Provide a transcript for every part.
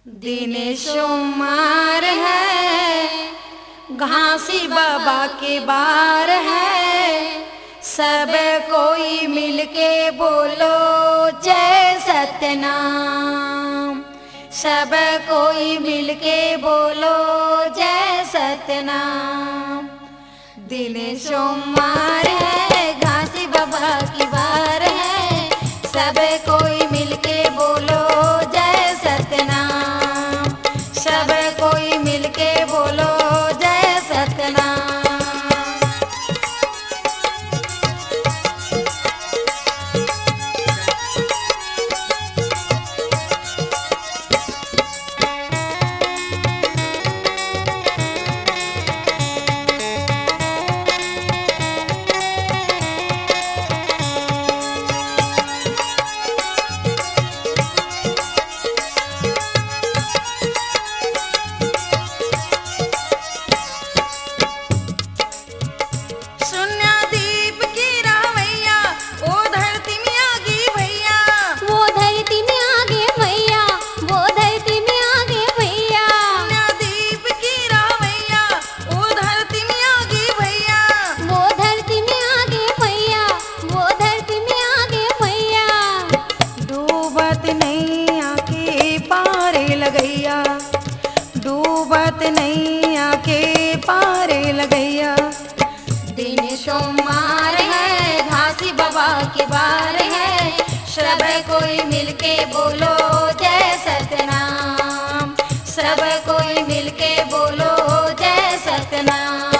दिन सोमवार है, घासी बाबा के बार है, सब कोई मिलके बोलो जय सतनाम। सब कोई मिलके बोलो जय सतनाम। दिन सोमवार है, घासी बाबा की बार है, सब कोई मिलके बोलो जय सतनाम। सब कोई मिलके बोलो जय सतनाम। डूबत नहीं आके पारे लगैया। दिन सोमवार है, घासी बाबा की बार है, सब कोई मिलके बोलो जय सतनाम। सब कोई मिलके बोलो जय सतनाम।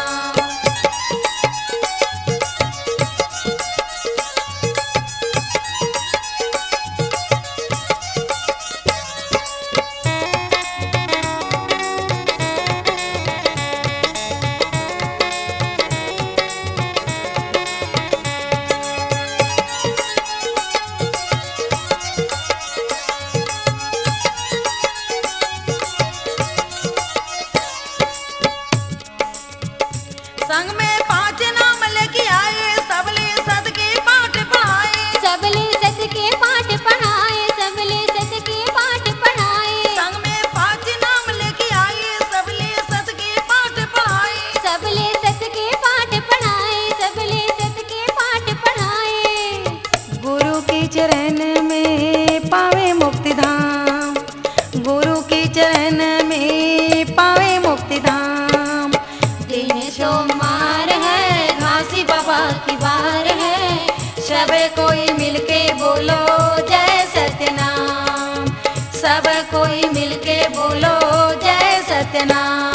संग में 5 नाम लेके आए, सबले सत के पाठ पढ़ाए। सबले सत के पाठ पढ़ाए, सबले सत के पाठ पढ़ाए। संग में 5 नाम लेके आए, सबले सत के पाठ पढ़ाए। सबले सत के पाठ पढ़ाए, सबले सत के पाठ पढ़ाए। गुरु के चरण में पावे मुक्ति धाम। गुरु के चरण में पावे मुक्ति धाम। दिन सोमवार है, घासी बाबा की बार है, सब कोई मिलके बोलो जय सतनाम। सब कोई मिलके बोलो जय सतनाम।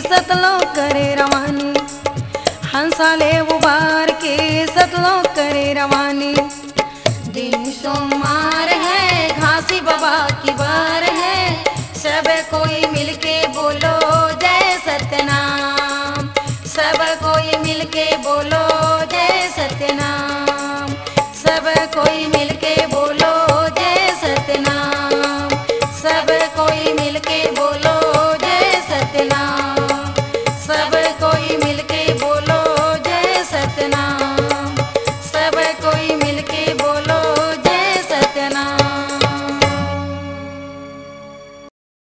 सतलों करे रवानी, हंसाले उबार के सतलों करे रवानी। दिन सोमवार है, घासी बाबा की बार है, सब कोई मिलके बोलो